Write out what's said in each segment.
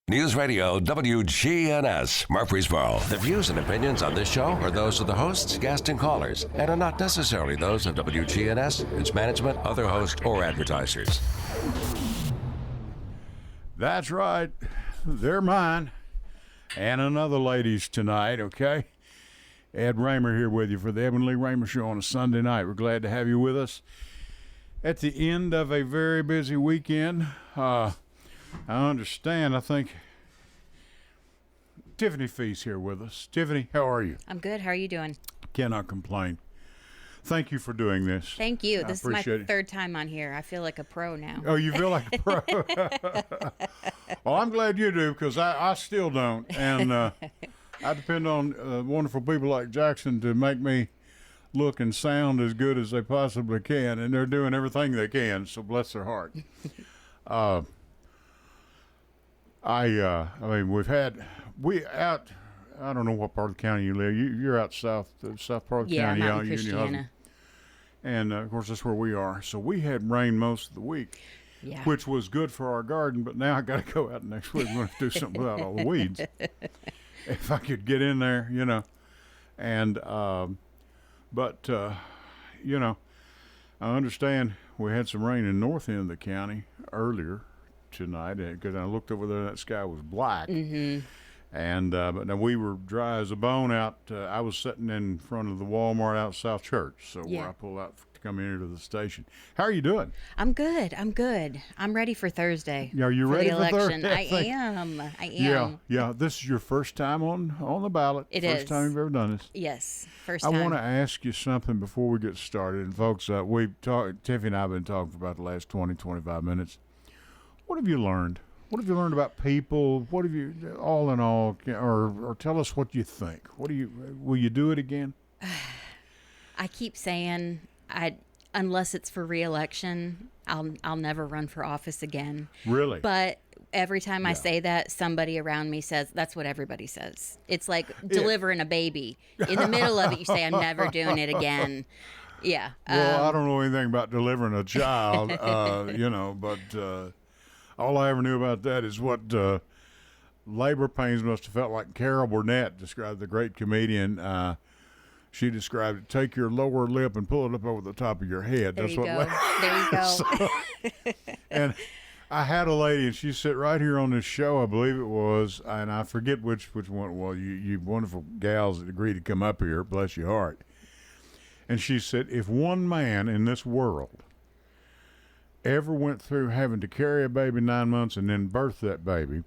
News Radio WGNS, Murfreesboro. The views and opinions on this show are those of the hosts, guests, and callers, and are not necessarily those of WGNS, its management, other hosts, or advertisers. That's right. They're mine. And another lady's tonight, okay? Ed Raymer here with you for the Edwin Raymer Show on a Sunday night. We're glad to have you with us at the end of a very busy weekend. I understand. I think Tiffany Fee's here with us. Tiffany, how are you? I'm good. How are you doing? Cannot complain. Thank you for doing this. Thank you. This is my third time on here. I feel like a pro now. Oh, you feel like a pro? Well, I'm glad you do, because I still don't. And I depend on wonderful people like Jackson to make me look and sound as good as they possibly can. And they're doing everything they can, so bless their heart. I mean, I don't know what part of the county you live. You're out south part of the county. Yeah, I'm out in Christiana. And, of course, that's where we are. So we had rain most of the week, which was good for our garden. But now I got to go out next week. I'm going to do something about all the weeds. If I could get in there, you know. And, you know, I understand we had some rain in the north end of the county earlier tonight, because I looked over there and that sky was black. Mm-hmm. And but now we were dry as a bone out. I was sitting in front of the Walmart out South Church, so where I pulled out to come into the station. How are you doing? I'm good. I'm ready for Thursday. Are you ready for the election? Thursday? I am. Yeah. This is your first time on the ballot. First time you've ever done this. Yes, first time. I want to ask you something before we get started. And folks, Tiffany and I have been talking for about the last 20, 25 minutes. What have you learned? What have you learned about people? What have you, all in all, or tell us what you think? Will you do it again? I keep saying, unless it's for re-election, I'll never run for office again. Really? But every time I say that, somebody around me says, that's what everybody says. It's like delivering a baby. In the middle of it, you say, I'm never doing it again. Yeah. Well, I don't know anything about delivering a child, but all I ever knew about that is what labor pains must have felt like. Carol Burnett described, the great comedian. She described it: take your lower lip and pull it up over the top of your head. There you go. So, and I had a lady, and she sat right here on this show, I believe it was, and I forget which one it was. You wonderful gals that agreed to come up here, bless your heart. And she said, if one man in this world ever went through having to carry a baby 9 months and then birth that baby,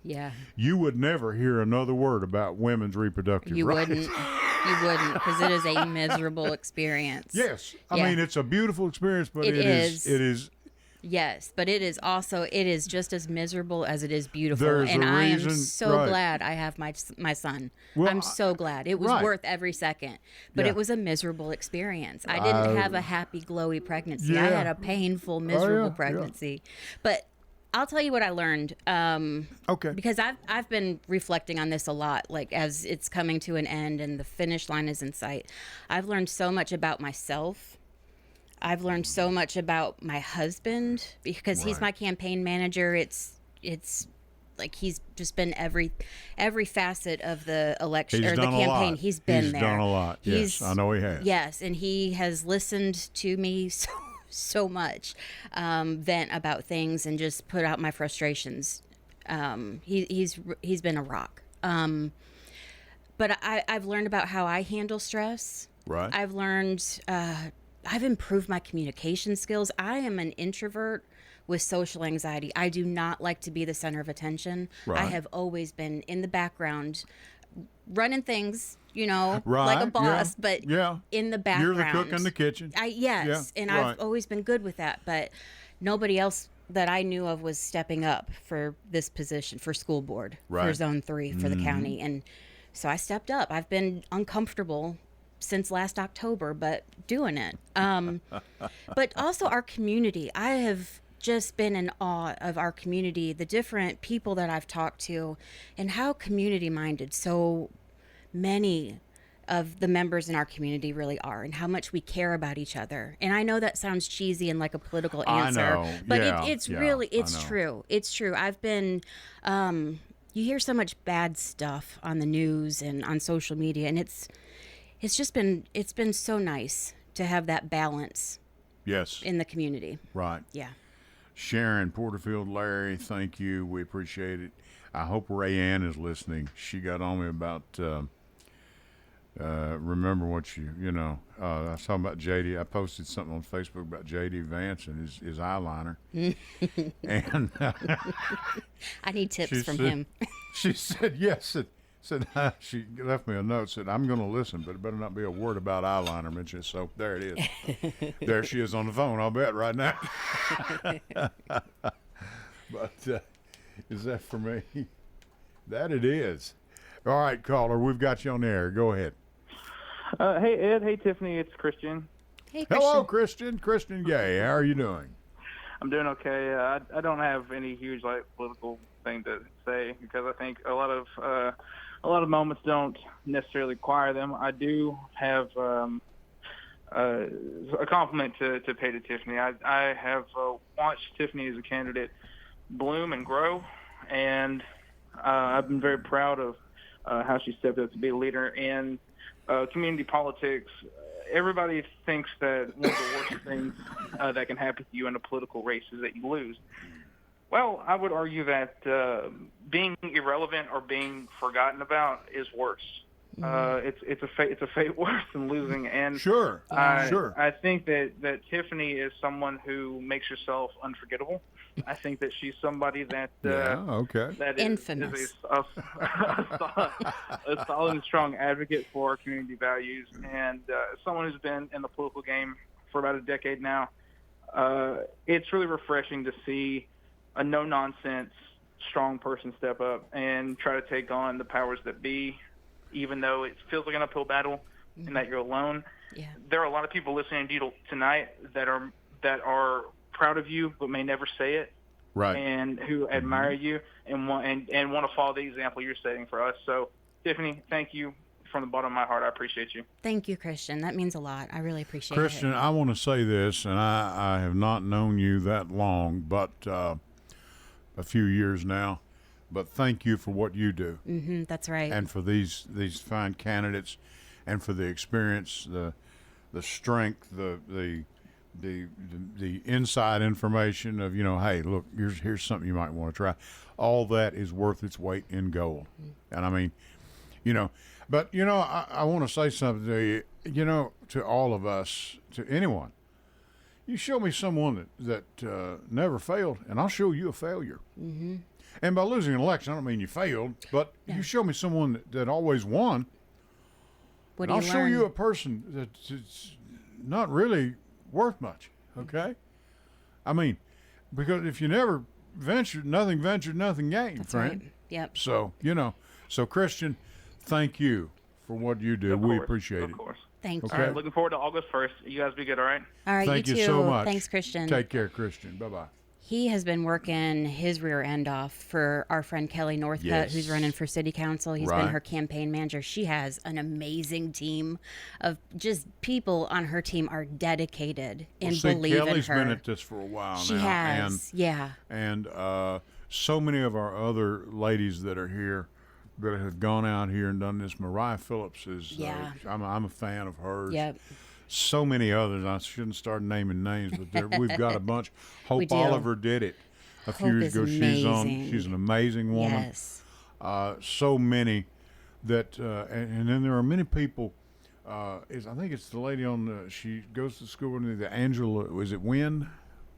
you would never hear another word about women's reproductive rights. You wouldn't, because it is a miserable experience. Yes. I mean, it's a beautiful experience, but it is. Yes, but it is just as miserable as it is beautiful. I am so glad I have my son. Well, I'm so glad. It was worth every second. But it was a miserable experience. I didn't have a happy, glowy pregnancy. I had a painful, miserable pregnancy. But I'll tell you what I learned. Okay. Because I've been reflecting on this a lot, like as it's coming to an end and the finish line is in sight. I've learned so much about myself. I've learned so much about my husband, because he's my campaign manager. It's like he's just been every facet of the election or the campaign. He's been there. He's done a lot. Yes, I know he has. Yes, and he has listened to me so much, vent about things and just put out my frustrations. He's been a rock. But I've learned about how I handle stress. Right. I've learned. I've improved my communication skills. I am an introvert with social anxiety. I do not like to be the center of attention. Right. I have always been in the background, running things, like a boss, but in the background. You're the cook in the kitchen. I've always been good with that, but nobody else that I knew of was stepping up for this position, for school board, for Zone 3, for the county. And so I stepped up. I've been uncomfortable since last October, but doing it. But also our community. I have just been in awe of our community, the different people that I've talked to, and how community-minded so many of the members in our community really are, and how much we care about each other. And I know that sounds cheesy and like a political answer, I know. But it's true. It's true. I've been you hear so much bad stuff on the news and on social media, and it's been so nice to have that balance. Yes. In the community. Right. Yeah. Sharon, Porterfield, Larry, thank you. We appreciate it. I hope Rayanne is listening. She got on me about remember what I was talking about JD. I posted something on Facebook about JD Vance and his eyeliner. And I need tips from him. She said yes. She left me a note, said, I'm going to listen, but it better not be a word about eyeliner mentioned. So there it is. There she is on the phone, I'll bet, right now. But is that for me? That it is. All right, caller, we've got you on the air. Go ahead. Hey, Ed. Hey, Tiffany. It's Christian. Hey, Christian. Hello, Christian. Christian Gay. How are you doing? I'm doing okay. I don't have any huge political thing to say because I think a lot of moments don't necessarily require them. I do have a compliment to pay to Tiffany. I have watched Tiffany as a candidate bloom and grow, and I've been very proud of how she stepped up to be a leader in community politics. Everybody thinks that one of the worst things that can happen to you in a political race is that you lose. Well, I would argue that being irrelevant or being forgotten about is worse. It's a fate worse than losing. And Sure. I think that Tiffany is someone who makes herself unforgettable. I think that she's somebody that that infamous. is a solid and strong advocate for community values, and someone who's been in the political game for about a decade now. It's really refreshing to see a no-nonsense, strong person step up and try to take on the powers that be, even though it feels like an uphill battle and that you're alone. Yeah. There are a lot of people listening to you tonight that are proud of you but may never say it, right? And who admire you and want to follow the example you're setting for us. So, Tiffany, thank you from the bottom of my heart. I appreciate you. Thank you, Christian. That means a lot. I really appreciate Christian, it. I want to say this, and I have not known you that long, but a few years now. But thank you for what you do. Mm-hmm, that's right. And for these fine candidates, and for the experience, the strength, the inside information of, hey, look, here's something you might want to try. All that is worth its weight in gold. Mm-hmm. And I mean, but I want to say something to you, to all of us, to anyone. You show me someone that never failed, and I'll show you a failure. Mm-hmm. And by losing an election, I don't mean you failed, but you show me someone that always won. What do you I'll show you a person that's not really worth much, okay? I mean, because if you never ventured, nothing gained, That's friend. right. Yep. So, so Christian, thank you for what you do. We appreciate it. Of course. Thank you. All right, looking forward to August 1st. You guys be good, all right? All right, Thank you you too. so much. Thanks, Christian. Take care, Christian. Bye-bye. He has been working his rear end off for our friend Kelly Northcutt, who's running for city council. He's been her campaign manager. She has an amazing team of just people on her team are dedicated and believe Kelly's in her. been at this for a while now. She has, And so many of our other ladies that are here that have gone out here and done this. Mariah Phillips is, I'm a fan of hers. Yep. So many others. I shouldn't start naming names, but we've got a bunch. Hope Oliver did it a few years ago. She's an amazing woman. Yes. So many that, and then there are many people. I think it's the lady on she goes to school with me, the Angela. Was it Wynn?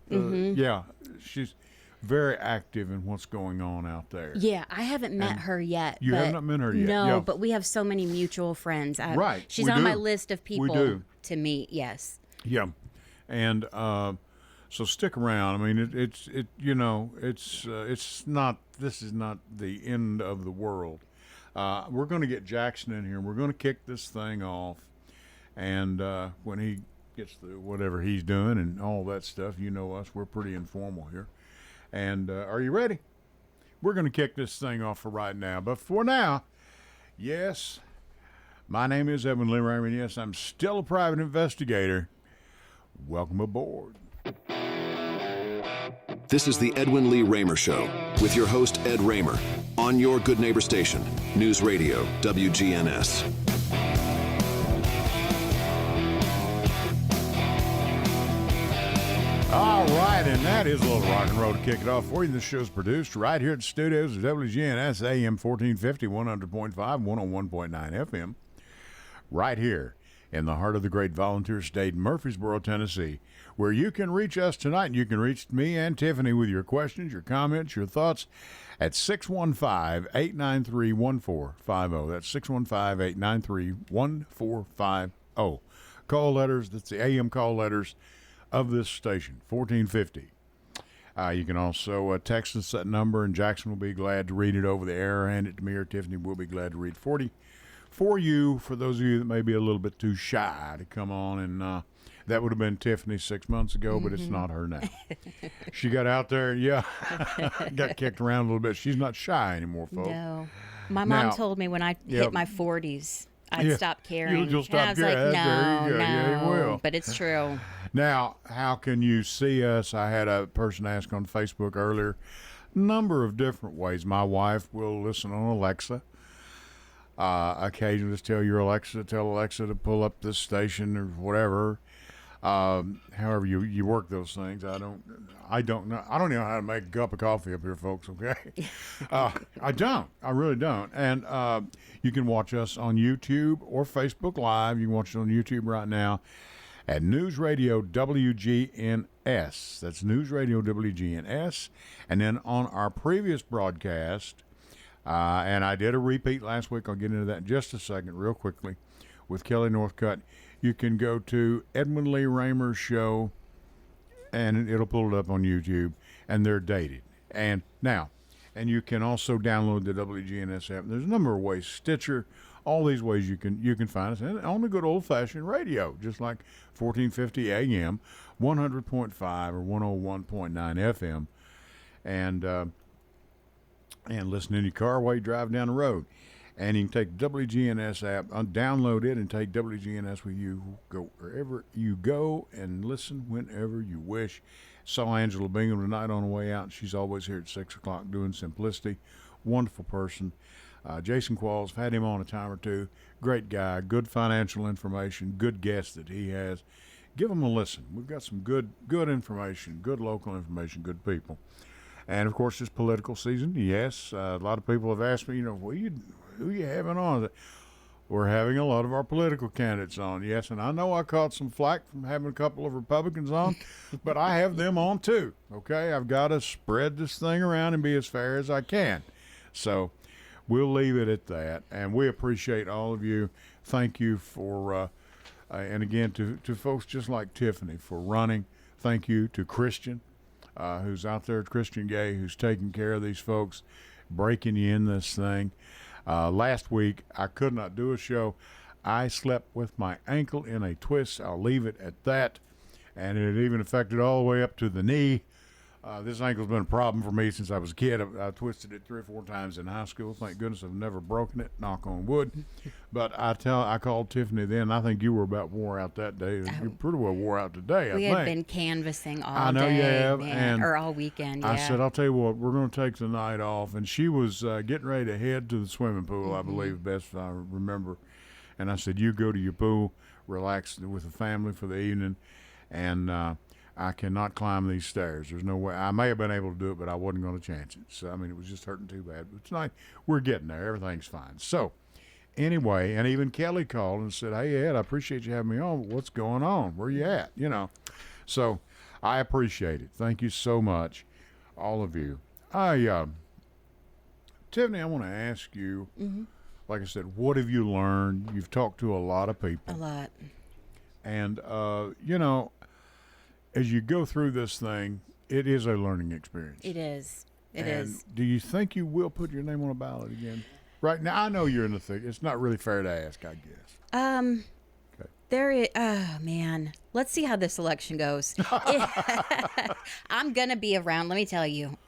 Yeah, she's very active in what's going on out there. Yeah, I haven't met her yet. You have not met her yet? No, Yeah. but we have so many mutual friends. Right. She's we on do. my list of people to meet, yes. Yeah. And so stick around. I mean, it's not, this is not the end of the world. We're going to get Jackson in here. We're going to kick this thing off. And when he gets through whatever he's doing and all that stuff, you know us, we're pretty informal here. And are you ready? We're going to kick this thing off for right now. But for now, yes, my name is Edwin Lee Raymer, and yes, I'm still a private investigator. Welcome aboard. This is the Edwin Lee Raymer Show with your host, Ed Raymer, on your good neighbor station, News Radio WGNS. All right, and that is a little rock and roll to kick it off for you. This show's produced right here at the studios of WGNS AM 1450, 100.5, 101.9 FM, right here in the heart of the great volunteer state, Murfreesboro, Tennessee, where you can reach us tonight. You can reach me and Tiffany with your questions, your comments, your thoughts at 615-893-1450. That's 615-893-1450. Call letters, that's the AM call letters of this station, 1450. You can also text us that number, and Jackson will be glad to read it over the air. Hand it to me, or Tiffany will be glad to read 40 for you, for those of you that may be a little bit too shy to come on. And that would have been Tiffany 6 months ago, but it's not her now. She got out there, got kicked around a little bit. She's not shy anymore, folks. No. My mom told me when I hit my 40s, I'd stop caring. You'll stop and I was caring. like, There you go. no, Yeah, you will. But it's true. Now, how can you see us? I had a person ask on Facebook earlier. Number of different ways. My wife will listen on Alexa. Occasionally just tell Alexa to pull up this station or whatever. However you work those things. I don't know. I don't even know how to make a cup of coffee up here, folks, okay? I really don't. And you can watch us on YouTube or Facebook Live. You can watch it on YouTube right now at News Radio WGNS. That's News Radio WGNS. And then on our previous broadcast, and I did a repeat last week. I'll get into that in just a second real quickly with Kelly Northcutt. You can go to Edwin Lee Raymer's show, and it'll pull it up on YouTube, and they're dated. And you can also download the WGNS app. There's a number of ways, Stitcher, all these ways you can find us, and on the good old-fashioned radio, just like 1450 AM, 100.5 or 101.9 FM, and listen in your car while you drive down the road. And you can take the WGNS app, download it, and take WGNS with you. Go wherever you go and listen whenever you wish. Saw Angela Bingham tonight on the way out. She's always here at 6 o'clock doing Simplicity. Wonderful person. Jason Qualls, had him on a time or two. Great guy, good financial information, good guest that he has. Give him a listen. We've got some good information, good local information, good people. And, of course, it's political season. Yes, a lot of people have asked me, who are you having on? We're having a lot of our political candidates on, yes. And I know I caught some flack from having a couple of Republicans on, but I have them on too, okay? I've got to spread this thing around and be as fair as I can. So we'll leave it at that. And we appreciate all of you. Thank you for, and again, to folks just like Tiffany for running. Thank you to Christian. Who's out there at Christian Gay, who's taking care of these folks, breaking you in this thing. Last week, I could not do a show. I slept with my ankle in a twist. I'll leave it at that. And it even affected all the way up to the knee. This ankle's been a problem for me since I was a kid. I twisted it 3 or 4 times in high school. Thank goodness I've never broken it, knock on wood. But I called Tiffany then. I think you were about wore out that day. You pretty well wore out today, I think. We had been canvassing all know day, you have, or all weekend, yeah. I said, I'll tell you what, we're going to take the night off. And she was getting ready to head to the swimming pool, I believe, best if I remember. And I said, you go to your pool, relax with the family for the evening, and I cannot climb these stairs. There's no way. I may have been able to do it, but I wasn't going to chance it. So, I mean, it was just hurting too bad. But tonight, we're getting there. Everything's fine. So, anyway, and even Kelly called and said, hey, Ed, I appreciate you having me on. What's going on? Where you at? So, I appreciate it. Thank you so much, all of you. Tiffany, I want to ask you, like I said, what have you learned? You've talked to a lot of people. A lot. And, as you go through this thing, it is a learning experience. It is. It and is. Do you think you will put your name on a ballot again? Right now, I know you're in the thick. It's not really fair to ask, I guess. Okay. There is, oh man, let's see how this election goes. I'm gonna be around. Let me tell you.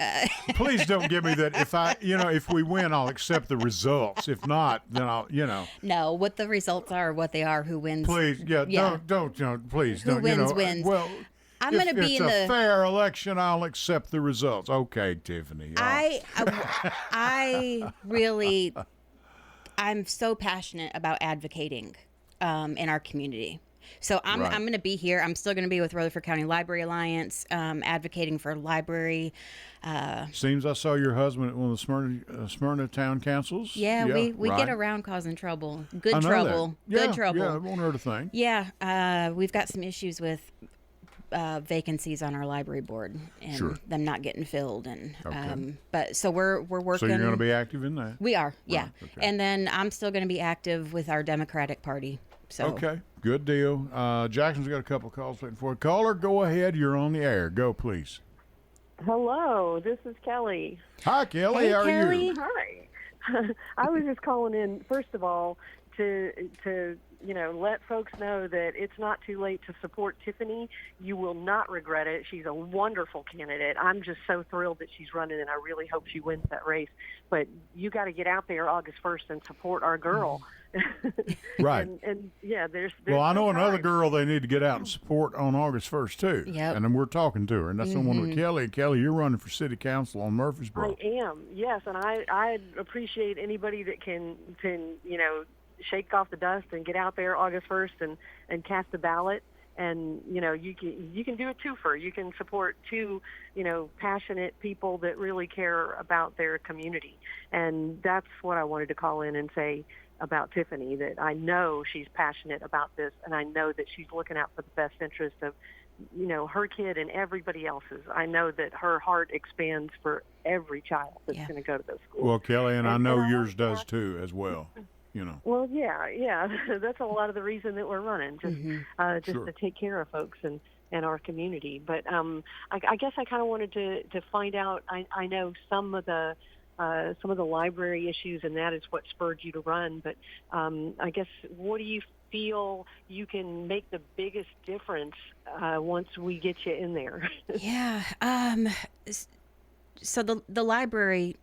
Please don't give me that. If we win, I'll accept the results. If not, then I'll. No, what the results are, what they are, who wins. Please, don't. Please, who don't. wins wins. Well, I'm going to be in It's a fair election. I'll accept the results. Okay, Tiffany. I really, I'm so passionate about advocating in our community. So I'm going to be here. I'm still going to be with Rutherford County Library Alliance, advocating for library. Seems I saw your husband at one of the Smyrna Town Councils. Yeah, we get around causing trouble. Good trouble. Yeah, Good trouble. Yeah, it won't hurt a thing. Yeah, we've got some issues with vacancies on our library board and them not getting filled, and but so we're working. So you're going to be active in that? We are, yeah. Right, okay. And then I'm still going to be active with our Democratic Party. So okay, good deal. Jackson's got a couple calls waiting for you. Caller, go ahead. You're on the air. Go, please. Hello, this is Kelly. Hi, Kelly. Hey, How are Kelly. you? Hi. I was just calling in, first of all, to let folks know that it's not too late to support Tiffany. You will not regret it. She's a wonderful candidate. I'm just so thrilled that she's running, and I really hope she wins that race. But you got to get out there August 1st and support our girl. Right. and yeah, there's well, I know no another time. girl they need to get out and support on August 1st, too. Yep. And then we're talking to her. And that's the one with Kelly. Kelly, you're running for city council on Murfreesboro. I am, yes, and I appreciate anybody that can shake off the dust and get out there August 1st and cast a ballot. And you can do a twofer. You can support two passionate people that really care about their community, and that's what I wanted to call in and say about Tiffany, that I know she's passionate about this, and I know that she's looking out for the best interest of her kid and everybody else's. I know that her heart expands for every child that's going to go to those schools. Well, Kelly, and I know yours does that, too as well. Well, yeah, that's a lot of the reason that we're running, just to take care of folks and our community. But I guess I kind of wanted to find out. I know some of the library issues, and that is what spurred you to run. But I guess, what do you feel you can make the biggest difference once we get you in there? Yeah. So the library,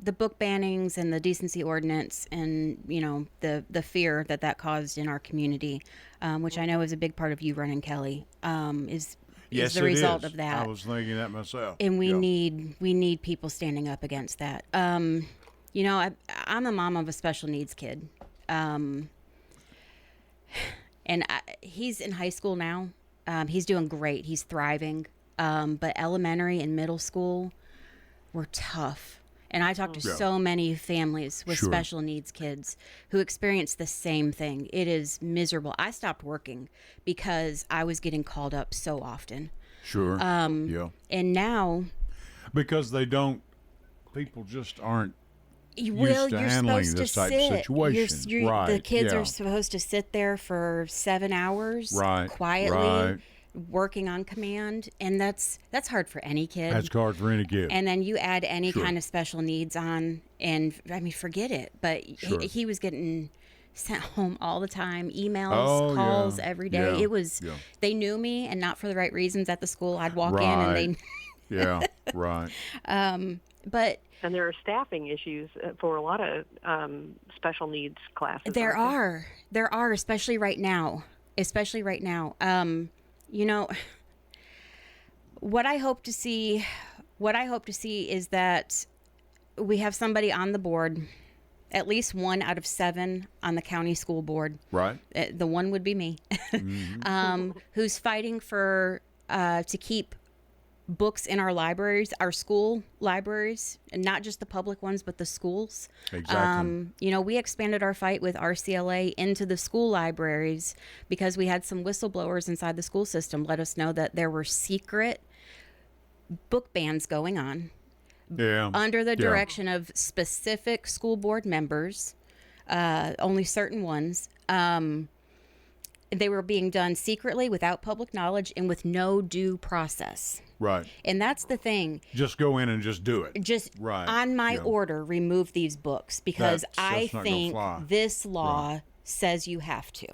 the book bannings and the decency ordinance, and the fear that caused in our community, which I know is a big part of you running, Kelly, is the result of that. I was thinking that myself. And we need people standing up against that. I'm a mom of a special needs kid, and he's in high school now. He's doing great. He's thriving. But elementary and middle school were tough. And I talked to so many families with special needs kids who experience the same thing. It is miserable. I stopped working because I was getting called up so often. Sure. And now, because people just aren't you're used to handling supposed this to type sit. of situation. Right. The kids are supposed to sit there for 7 hours, quietly. Right. Working on command, and that's hard for any kid. That's hard for any kid. And then you add any kind of special needs on, and I mean, forget it. But he was getting sent home all the time, emails, calls every day. It was they knew me, and not for the right reasons at the school. I'd walk in and they right. But and there are staffing issues for a lot of special needs classes. There are, especially right now. What I hope to see is that we have somebody on the board, at least 1 out of 7 on the county school board. Right. The one would be me, who's fighting for to keep books in our libraries, our school libraries, and not just the public ones, but the schools. Exactly. We expanded our fight with RCLA into the school libraries because we had some whistleblowers inside the school system let us know that there were secret book bans going on under the direction of specific school board members, only certain ones. They were being done secretly, without public knowledge, and with no due process. Right. And that's the thing. Just go in and just do it. Just on my order, remove these books, because I think this law says you have to.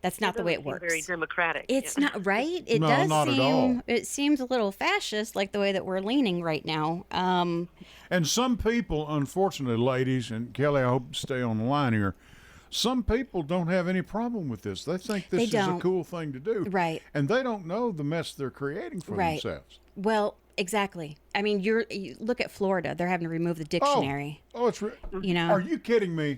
That's not the way it works. Very democratic. It's not right. It does not seem. at all. It seems a little fascist, like the way that we're leaning right now. And some people, unfortunately, ladies and Kelly, I hope to stay on the line here. Some people don't have any problem with this. They think this is a cool thing to do. Right. And they don't know the mess they're creating for themselves. Well, exactly. I mean, you look at Florida. They're having to remove the dictionary. Are you kidding me?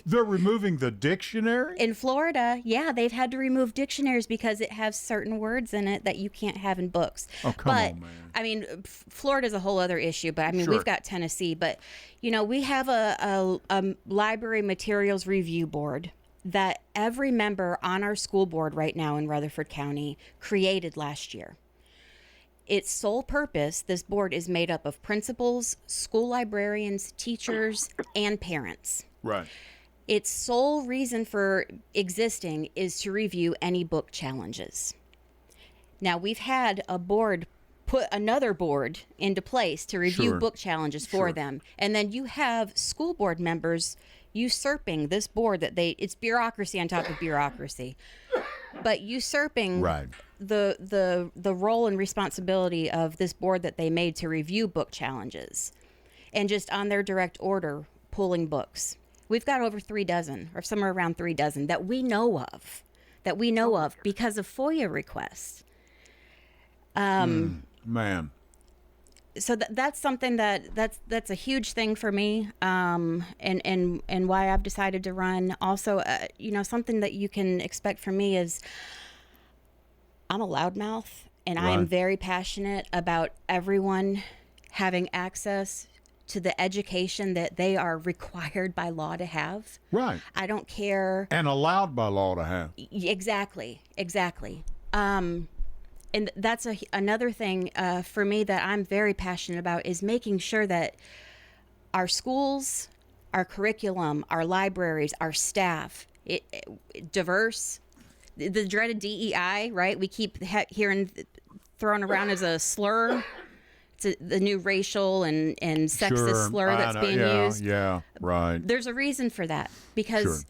They're removing the dictionary? In Florida, yeah, they've had to remove dictionaries because it has certain words in it that you can't have in books. Oh, come on, man. I mean, Florida's a whole other issue, but I mean, Sure. we've got Tennessee. But, we have a library materials review board that every member on our school board right now in Rutherford County created last year. Its sole purpose, this board is made up of principals, school librarians, teachers, and parents. Right. Its sole reason for existing is to review any book challenges. Now, we've had a board put another board into place to review book challenges for them. And then you have school board members usurping this board it's bureaucracy on top of bureaucracy. But usurping the role and responsibility of this board that they made to review book challenges and just on their direct order pulling books. We've got over 3 dozen or somewhere around 3 dozen that we know of because of FOIA requests. Man. So that's something that's a huge thing for me, and why I've decided to run. Also, something that you can expect from me is I'm a loudmouth, and I am very passionate about everyone having access to the education that they are required by law to have. Right. I don't care. And allowed by law to have. Exactly. And that's another thing for me that I'm very passionate about is making sure that our schools, our curriculum, our libraries, our staff, diverse, the dreaded DEI, right? We keep hearing thrown around as a slur. It's the new racial and sexist slur that's being used. Yeah, right. There's a reason for that because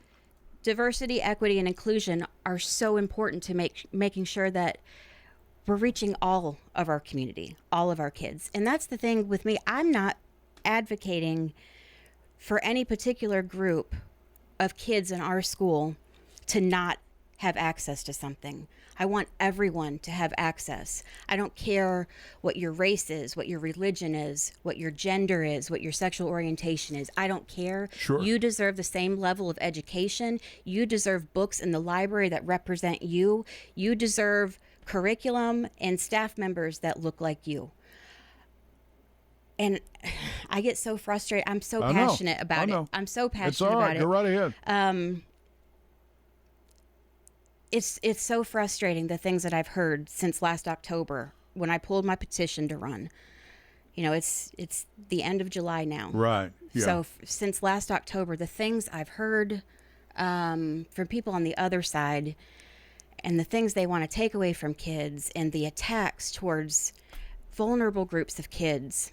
diversity, equity, and inclusion are so important to making sure that we're reaching all of our community, all of our kids. And that's the thing with me. I'm not advocating for any particular group of kids in our school to not have access to something. I want everyone to have access. I don't care what your race is, what your religion is, what your gender is, what your sexual orientation is. I don't care. Sure. You deserve the same level of education. You deserve books in the library that represent you. You deserve curriculum and staff members that look like you. And I get so frustrated. I'm so passionate about it. I'm so passionate about it. Go right ahead. It's so frustrating, the things that I've heard since last October when I pulled my petition to run. It's the end of July now. Right. Yeah. So since last October, the things I've heard from people on the other side and the things they want to take away from kids and the attacks towards vulnerable groups of kids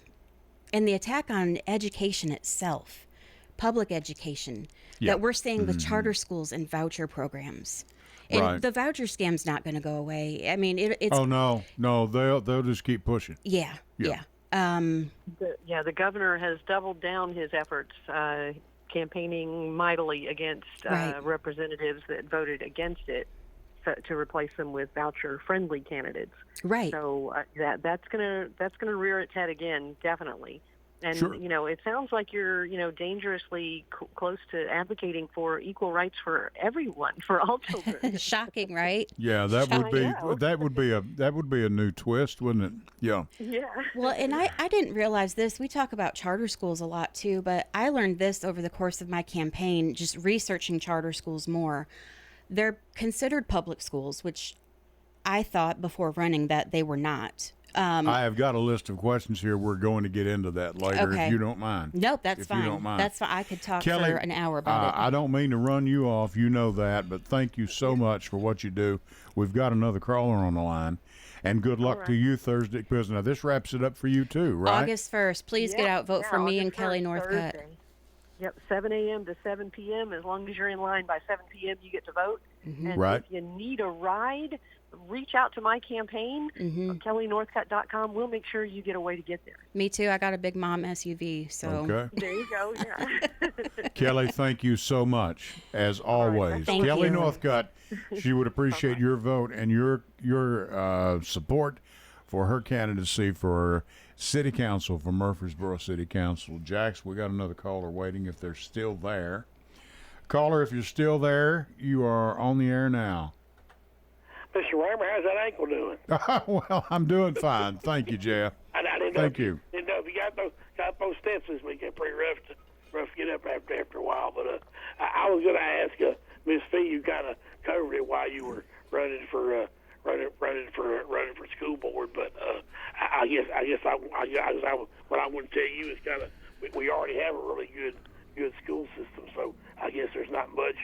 and the attack on education itself, public education, that we're seeing with charter schools and voucher programs. And the voucher scam's not going to go away. I mean, it's... Oh, no. They'll just keep pushing. Yeah. The governor has doubled down his efforts, campaigning mightily against representatives that voted against it to replace them with voucher-friendly candidates. Right. So that's gonna rear its head again, definitely. And, it sounds like you're, dangerously close to advocating for equal rights for everyone, for all children. Shocking, right? Yeah, that would be a new twist, wouldn't it? Yeah. Yeah. Well, and I didn't realize this. We talk about charter schools a lot too, but I learned this over the course of my campaign, just researching charter schools more. They're considered public schools, which I thought before running that they were not. I have got a list of questions here. We're going to get into that later, if you don't mind. Nope, that's fine. You don't mind. That's fine. I could talk Kelly, for an hour about it. I don't mean to run you off. You know that, but thank you so much for what you do. We've got another caller on the line, and good luck to you Thursday. Because now this wraps it up for you too, right? August 1st. Please get out, vote for me and Kelly Northcutt. Yep, 7 a.m. to 7 p.m. As long as you're in line by 7 p.m., you get to vote. Mm-hmm. And if you need a ride, reach out to my campaign, KellyNorthcutt.com. We'll make sure you get a way to get there. Me too. I got a big mom SUV, so. Okay. There you go. Yeah. Kelly, thank you so much, as always. Thank Kelly you. Northcutt, she would appreciate your vote and your support for her candidacy for City Council, for Murfreesboro City Council. Jax, we got another caller waiting if they're still there. Caller, if you're still there, you are on the air now. Mr. Raymer, how's that ankle doing? Well, I'm doing fine. Thank you, Jeff. I didn't know Thank you. Didn't know if you got those steps this week. They're pretty rough to get up after a while. But I was going to ask Miss Fee. You kind of covered it while you were running for school board. But I guess what I want to tell you is kind of we already have a really good school system. So I guess there's not much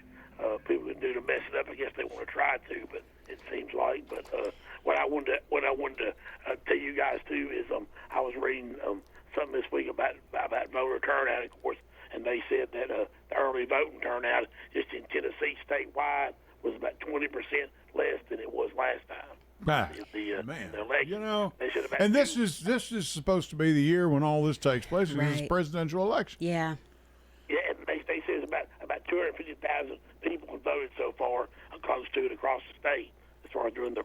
people can do to mess it up. I guess they want to try to, but it seems like. But what I wanted to tell you guys too is I was reading something this week about voter turnout, of course, and they said that the early voting turnout just in Tennessee statewide was about 20% less than it was last time. The election. You know, and this is supposed to be the year when all this takes place. Right. This is presidential election. Yeah. Yeah, and they say it's about 250,000 people have voted so far, close to it across the state. As far as during the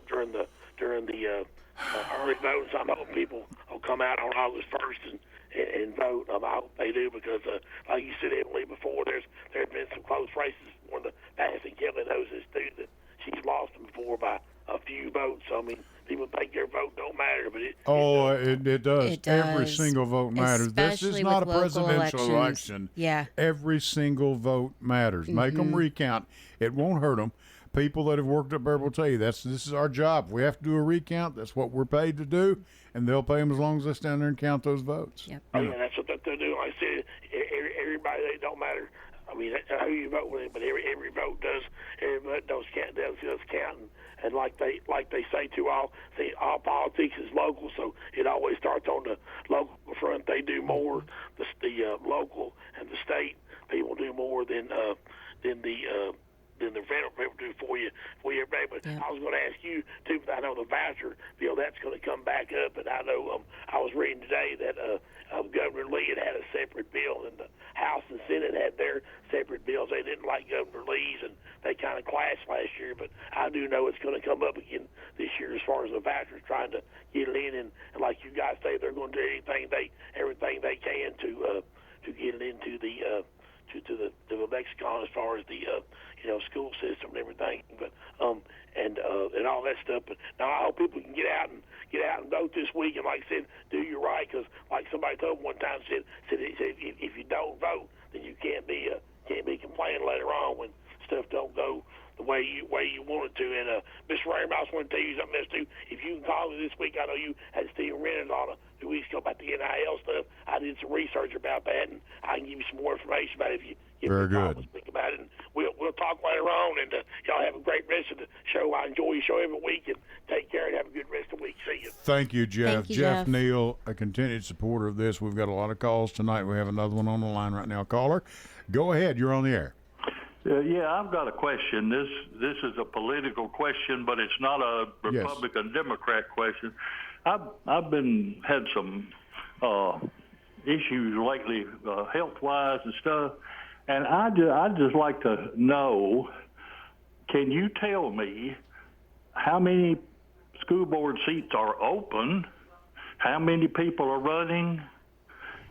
early voting, so I'm hoping people will come out on August 1st and vote. I hope they do because, like you said, Emily, before there have been some close races. One of the past, and Kelly knows this too, that she's lost them before by a few votes. So I mean, people think their vote don't matter, but it does. It does. Every single vote matters. Especially this is not a with local presidential elections. election. Yeah. Every single vote matters. Make them recount. It won't hurt them. People that have worked up there will tell you this is our job. We have to do a recount. That's what we're paid to do, and they'll pay them as long as they stand there and count those votes. Yep. Oh, yeah, that's what they'll do. Like I said, everybody, it don't matter. I mean, who you vote with, but every vote does. Every vote does count. And like they say too, all politics is local, so it always starts on the local front. They do more. The local and the state people do more than the federal people do for you every day. But I was going to ask you too. But I know the voucher bill that's going to come back up, and I know I was reading today that Governor Lee had a separate bill, and the House and Senate had their separate bills. They didn't like Governor Lee's, and they kind of clashed last year. But I do know it's going to come up again this year as far as the vouchers, trying to get it in, and like you guys say, they're going to do everything they can to get it into the to the lexicon as far as the school system and everything, but and all that stuff. But now I hope people can get out and vote this week, and like I said, do you right, because like somebody told me one time, said if you don't vote, then you can't be complaining later on when stuff don't go the way you want it to. And Mr. Raymer, I just want to tell you something else too. If you can call me this week, I know you had Steve Renner on 2 weeks ago about the NIL stuff. I did some research about that, and I can give you some more information about it if you Very good. Speak about it. And we'll talk later on, and y'all have a great rest of the show. I enjoy your show every week, and take care and have a good rest of the week. See you. Thank you, Jeff. Thank you, Jeff Jeff Neal, a continued supporter of this. We've got a lot of calls tonight. We have another one on the line right now. Caller, go ahead. You're on the air. Yeah, I've got a question. This is a political question, but it's not a Republican-Democrat question. I've had some issues lately, health-wise and stuff, and I'd just like to know, can you tell me how many school board seats are open, how many people are running,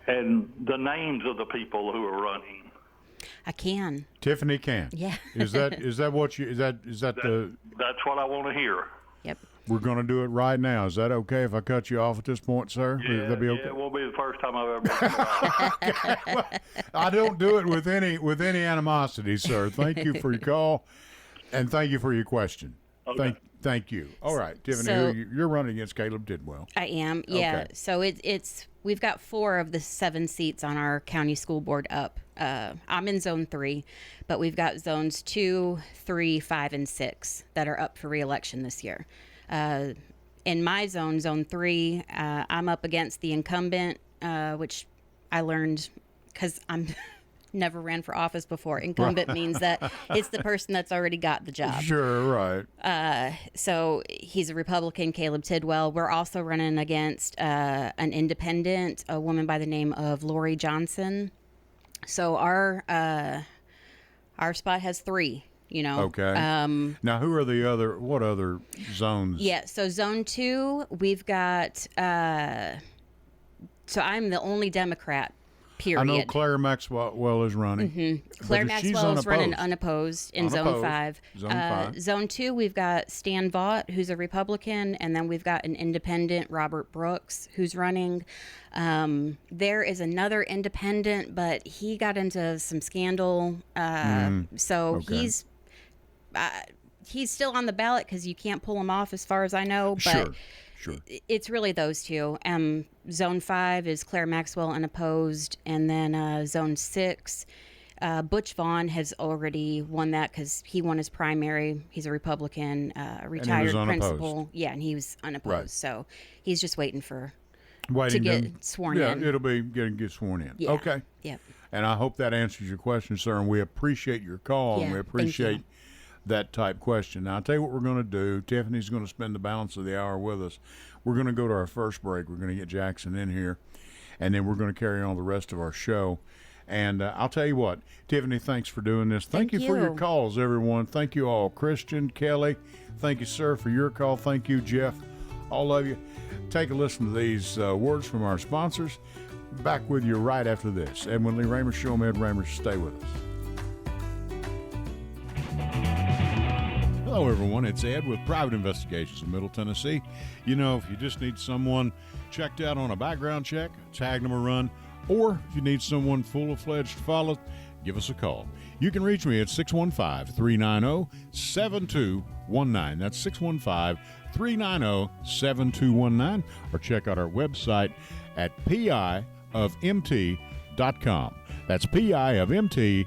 and the names of the people who are running? I can. Tiffany can. Yeah. Is that what you is that That's what I want to hear. Yep. We're going to do it right now. Is that okay if I cut you off at this point, sir? Yeah, that be okay? Yeah, it won't be the first time I've ever been Okay. Well, I don't do it with any animosity, sir. Thank you for your call, and thank you for your question. Okay. Thank you. All right, Tiffany, So, you're running against Caleb Tidwell. I am. Yeah. Okay. So it's we've got 4 of the 7 seats on our county school board up. I'm in zone 3, but we've got zones 2, 3, 5, and 6 that are up for re-election this year. In my zone, zone 3, I'm up against the incumbent, which I learned because never ran for office before. Incumbent means that it's the person that's already got the job. Sure, right. So he's a Republican, Caleb Tidwell. We're also running against an independent, a woman by the name of Lori Johnson. So our spot has 3. Okay. Now, who are what other zones? Yeah, so Zone 2, we've got, so I'm the only Democrat, period. I know Claire Maxwell is running. Mm-hmm. Claire Maxwell is running unopposed in Zone 5. Zone 5. Zone 2, we've got Stan Vaught, who's a Republican, and then we've got an independent, Robert Brooks, who's running. There is another independent, but he got into some scandal, so he's still on the ballot because you can't pull him off as far as I know, but sure. It's really those 2. Zone 5 is Claire Maxwell unopposed, and then Zone 6, Butch Vaughn has already won that because he won his primary. He's a Republican, retired principal. Yeah, and he was unopposed, Right. so he's just waiting to get sworn in. Yeah, it'll be get sworn in. Yeah. Okay. Yeah. And I hope that answers your question, sir, and we appreciate your call, and we appreciate that type question. Now, I'll tell you what we're going to do. Tiffany's going to spend the balance of the hour with us. We're going to go to our first break. We're going to get Jackson in here, and then we're going to carry on the rest of our show. And I'll tell you what, Tiffany, thanks for doing this. Thank you for your calls, everyone. Thank you all. Christian, Kelly, thank you, sir, for your call. Thank you, Jeff, all of you. Take a listen to these words from our sponsors. Back with you right after this. Edwin Lee Raymer Show. I'm Ed Raymer. Stay with us. Hello, everyone. It's Ed with Private Investigations in Middle Tennessee. You know, if you just need someone checked out on a background check, tag them a run, or if you need someone full-fledged to follow, give us a call. You can reach me at 615-390-7219. That's 615-390-7219. Or check out our website at piofmt.com. That's piofmt.com.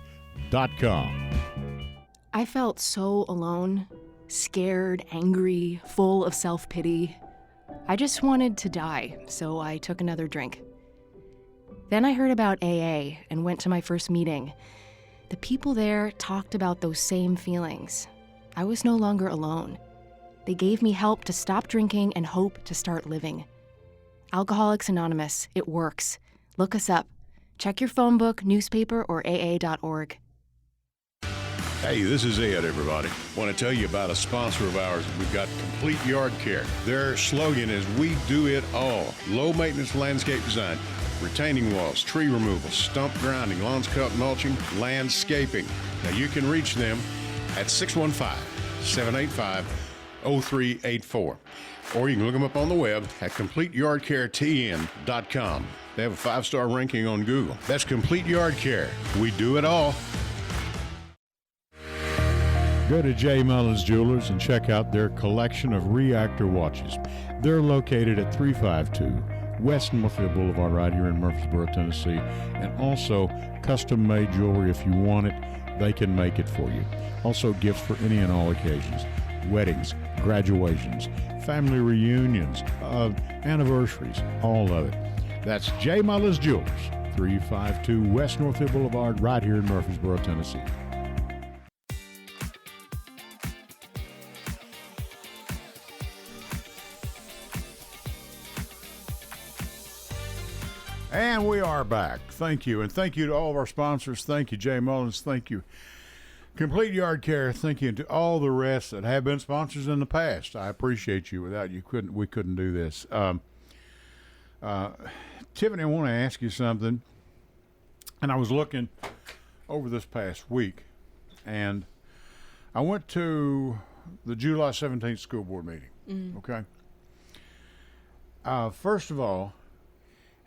I felt so alone, scared, angry, full of self-pity. I just wanted to die, so I took another drink. Then I heard about AA and went to my first meeting. The people there talked about those same feelings. I was no longer alone. They gave me help to stop drinking and hope to start living. Alcoholics Anonymous, it works. Look us up. Check your phone book, newspaper, or aa.org. Hey, this is Ed, everybody. Want to tell you about a sponsor of ours. We've got Complete Yard Care. Their slogan is, we do it all. Low maintenance landscape design, retaining walls, tree removal, stump grinding, lawns cut, mulching, landscaping. Now you can reach them at 615-785-0384. Or you can look them up on the web at CompleteYardCareTN.com. They have a 5-star ranking on Google. That's Complete Yard Care. We do it all. Go to J. Mullins Jewelers and check out their collection of reactor watches. They're located at 352 West Northfield Boulevard right here in Murfreesboro, Tennessee. And also custom-made jewelry. If you want it, they can make it for you. Also gifts for any and all occasions. Weddings, graduations, family reunions, anniversaries, all of it. That's J. Mullins Jewelers, 352 West Northfield Boulevard right here in Murfreesboro, Tennessee. And we are back. Thank you. And thank you to all of our sponsors. Thank you, Jay Mullins. Thank you, Complete Yard Care. Thank you to all the rest that have been sponsors in the past. I appreciate you. Without you, we couldn't do this. Tiffany, I want to ask you something. And I was looking over this past week, and I went to the July 17th school board meeting. Okay. First of all,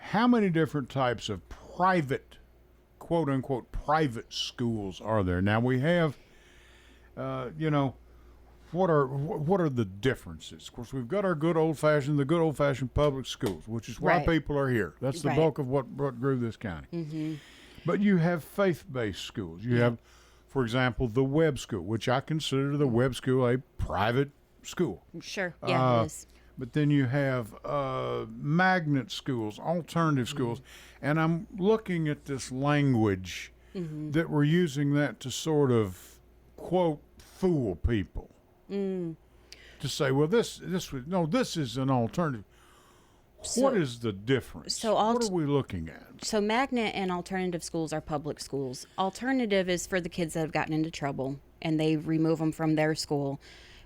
how many different types of private, quote unquote, private schools are there? Now we have, what are the differences? Of course, we've got the good old fashioned public schools, which is why people are here. That's the bulk of what grew this county. Mm-hmm. But you have faith-based schools. You have, for example, the Webb School, which I consider the Webb School a private school. Sure, yeah, it is. But then you have magnet schools, alternative schools, and I'm looking at this language that were using that to sort of, quote, fool people. To say, well, this is an alternative. What is the difference? What are we looking at? So magnet and alternative schools are public schools. Alternative is for the kids that have gotten into trouble, and they remove them from their school,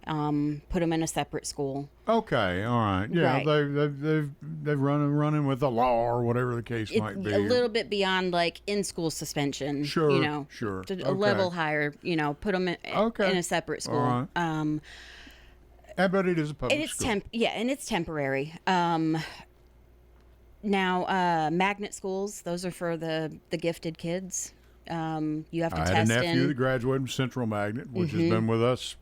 put them in a separate school. Okay, all right. Yeah, right. They've running with the law or whatever the case might be. A little bit beyond like in-school suspension. Sure, you know, sure. A level higher, you know, put them in a separate school. All right. But it is a public school. And it's temporary. Now, magnet schools, those are for the gifted kids. You have to test in. I had a nephew that graduated from Central Magnet, which has been with us.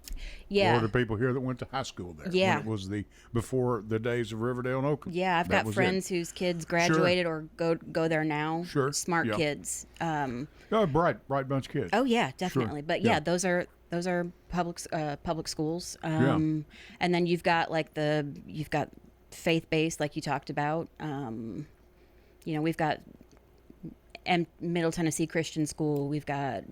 Yeah. A lot of people here that went to high school there. Yeah. When it was before the days of Riverdale and Oakland. Yeah, I've got friends whose kids graduated or go there now. Sure. Smart kids. Bright bunch of kids. Oh yeah, definitely. But yeah, those are public schools. And then you've got faith-based, like you talked about. We've got Middle Tennessee Christian School. We've got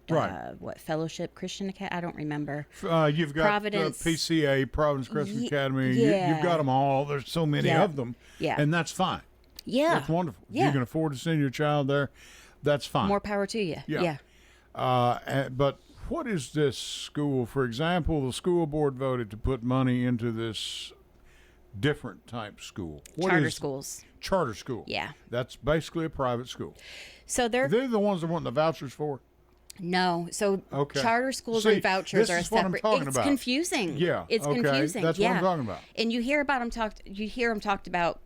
Fellowship Christian Academy. I don't remember. You've got Providence, PCA, Providence Christian Academy. Yeah. You've got them all. There's so many of them. Yeah, and that's fine. Yeah, that's wonderful. Yeah. If you can afford to send your child there, that's fine. More power to you. Yeah. But what is this school? For example, the school board voted to put money into this different type school. Charter schools. Charter school. Yeah. That's basically a private school. So they're the ones that want the vouchers for? No. So charter schools and vouchers are separate. It's confusing. Yeah. It's confusing. That's what I'm talking about. And you hear them talked about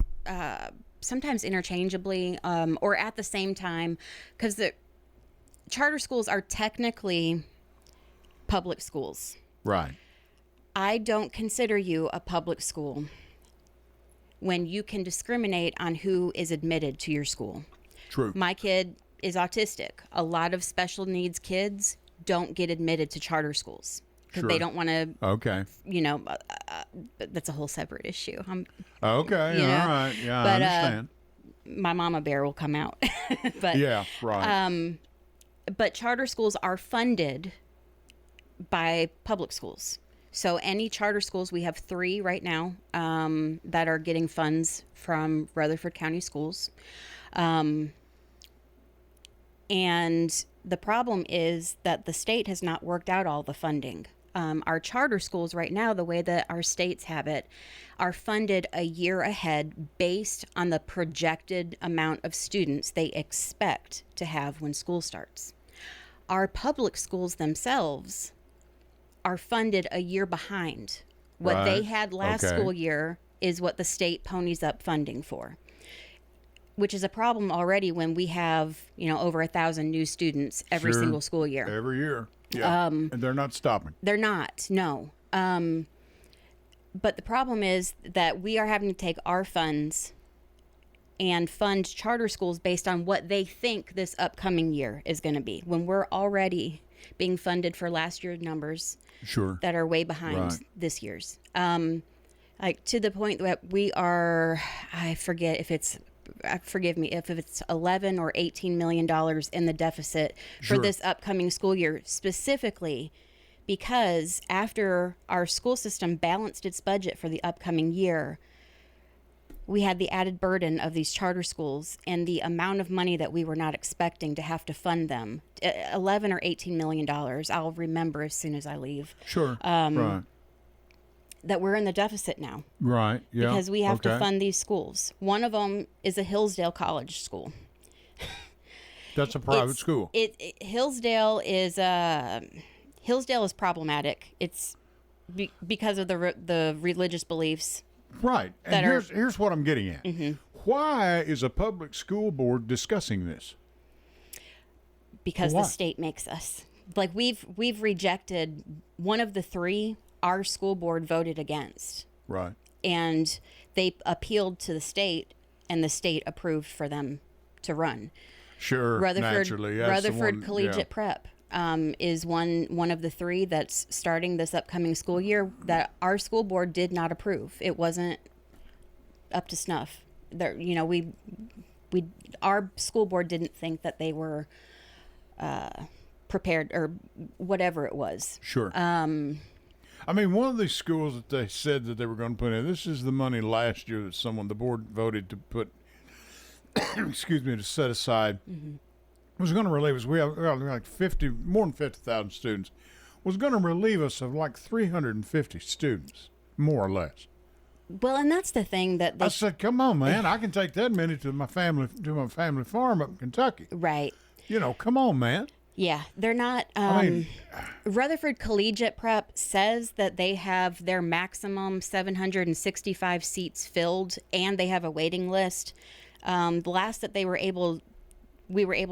sometimes interchangeably or at the same time, because the charter schools are technically public schools. Right. I don't consider you a public school when you can discriminate on who is admitted to your school. True. My kid is autistic. A lot of special needs kids don't get admitted to charter schools because they don't want to. Okay. But that's a whole separate issue. Okay. All right. Yeah, I understand. My mama bear will come out. But yeah, right. But charter schools are funded by public schools. So any charter schools, we have 3 right now that are getting funds from Rutherford County Schools. And the problem is that the state has not worked out all the funding. Our charter schools right now, the way that our states have it, are funded a year ahead based on the projected amount of students they expect to have when school starts. Our public schools themselves are funded a year behind. What they had last school year is what the state ponies up funding for, which is a problem already when we have, over 1,000 new students every single school year. Every year. Yeah. And they're not stopping. They're not, no. But the problem is that we are having to take our funds and fund charter schools based on what they think this upcoming year is going to be, when we're already being funded for last year's numbers that are way behind this year's. Like to the point that we are, forgive me if it's 11 or 18 million dollars in the deficit for this upcoming school year, specifically because after our school system balanced its budget for the upcoming year, we had the added burden of these charter schools and the amount of money that we were not expecting to have to fund them. 11 or 18 million dollars. I'll remember as soon as I leave. Right. That we're in the deficit now. Right. Yeah. Because we have to fund these schools. One of them is a Hillsdale College school. That's a private school. Hillsdale is problematic. It's because of the religious beliefs. Right. And here's what I'm getting at. Mm-hmm. Why is a public school board discussing this? Because the state makes us. Like we've rejected one of the 3 our school board voted against. Right. And they appealed to the state, and the state approved for them to run. Sure. Naturally. Rutherford Collegiate Prep is one of the 3 that's starting this upcoming school year that our school board did not approve. It wasn't up to snuff. There, our school board didn't think that they were prepared or whatever it was. Sure. I mean, one of these schools that they said that they were going to put in, this is the money last year that the board voted to put, excuse me, to set aside, was going to relieve us. We have like more than 50,000 students, was going to relieve us of like 350 students, more or less. Well, and that's the thing that I said, come on, man, I can take that many to my family farm up in Kentucky. Right. You know, come on, man. Yeah, they're not. Rutherford Collegiate Prep says that they have their maximum 765 seats filled, and they have a waiting list. The last that we were able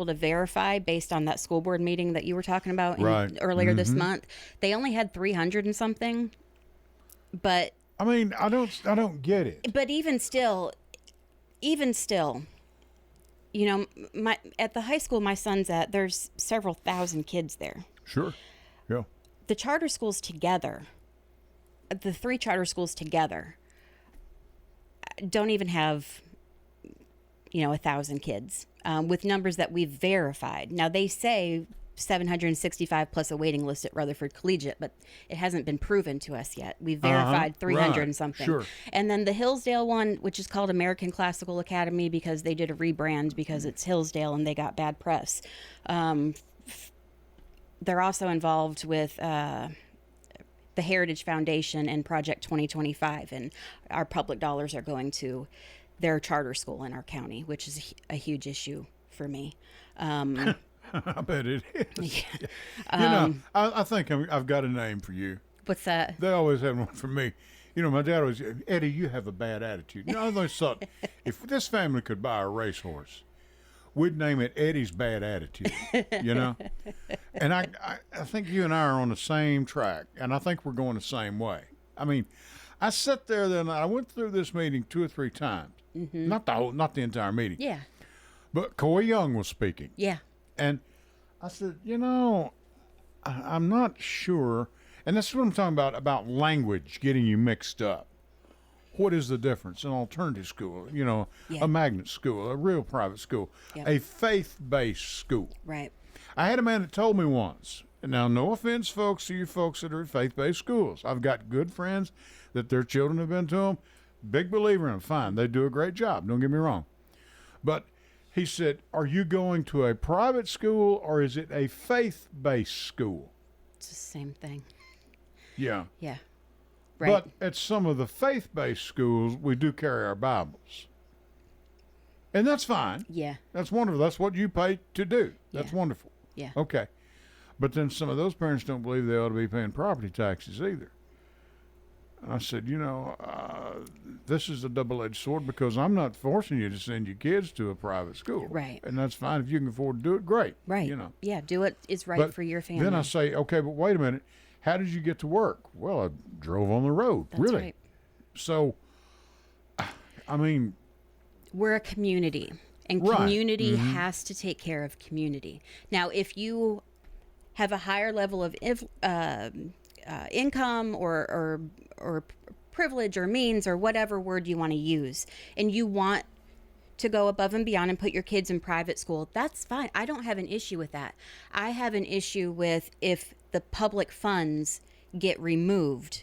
to verify based on that school board meeting that you were talking about earlier this month, they only had 300 and something. But I mean, I don't get it. But even still. You know, at the high school my son's at, there's several thousand kids there. Sure. Yeah. The charter schools together, the 3 charter schools together, don't even have, 1,000 kids with numbers that we've verified. Now, they say 765 plus a waiting list at Rutherford Collegiate, but it hasn't been proven to us yet. We've verified 300 and something. Sure. And then the Hillsdale one, which is called American Classical Academy because they did a rebrand because it's Hillsdale and they got bad press. They're also involved with the Heritage Foundation and Project 2025, and our public dollars are going to their charter school in our county, which is a huge issue for me. I bet it is. Yeah. I think I've got a name for you. What's that? They always had one for me. My dad always, Eddie, you have a bad attitude. I always thought, if this family could buy a racehorse, we'd name it Eddie's Bad Attitude, And I think you and I are on the same track, and I think we're going the same way. I mean, I sat there then, I went through this meeting 2 or 3 times. Not the entire meeting. Yeah. But Coy Young was speaking. Yeah. And I said, I'm not sure. And that's what I'm talking about language getting you mixed up. What is the difference? An alternative school, a magnet school, a real private school, a faith-based school. Right. I had a man that told me once, and now no offense, folks, to you folks that are at faith-based schools. I've got good friends that their children have been to them. Big believer in them. Fine. They do a great job. Don't get me wrong. But he said, are you going to a private school or is it a faith-based school? It's the same thing. Yeah. Yeah. Right. But at some of the faith-based schools, we do carry our Bibles. And that's fine. Yeah. That's wonderful. That's what you pay to do. That's wonderful. Yeah. Okay. But then some of those parents don't believe they ought to be paying property taxes either. I said, this is a double-edged sword because I'm not forcing you to send your kids to a private school. Right. And that's fine. If you can afford to do it, great. Right. Yeah, do what is right for your family. Then I say, okay, but wait a minute. How did you get to work? Well, I drove on the road. That's really? Right. So, I mean. We're a community, and community has to take care of community. Now, if you have a higher level of income or privilege or means or whatever word you want to use, and you want to go above and beyond and put your kids in private school, that's fine. I don't have an issue with that. I have an issue with if the public funds get removed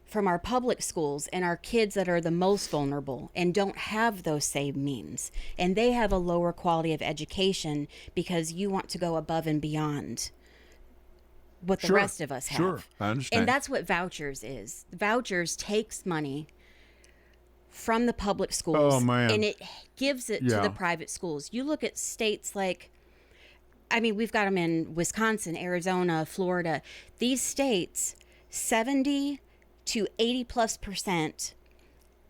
from our public schools and our kids that are the most vulnerable and don't have those same means, and they have a lower quality of education because you want to go above and beyond what the rest of us have. Sure, I understand. And that's what vouchers is. Vouchers takes money from the public schools and it gives it to the private schools. You look at states like, we've got them in Wisconsin, Arizona, Florida. These states, 70 to 80+%,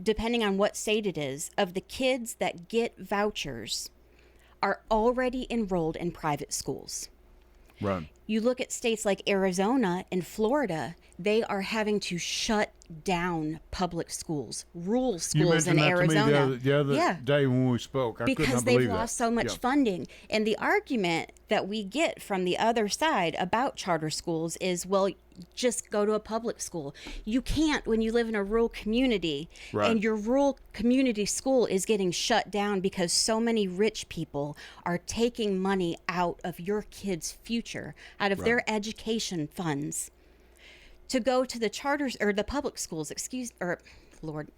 depending on what state it is, of the kids that get vouchers are already enrolled in private schools. Right. You look at states like Arizona and Florida, they are having to shut down public schools, rural schools in Arizona. You mentioned that to me the other day when we spoke. I could not believe that. Because they've lost so much funding. And the argument that we get from the other side about charter schools is, well, just go to a public school. You can't when you live in a rural community, Right. and your rural community school is getting shut down because so many rich people are taking money out of your kids' future, out of their education funds, to go to the charters or the public schools. Lord,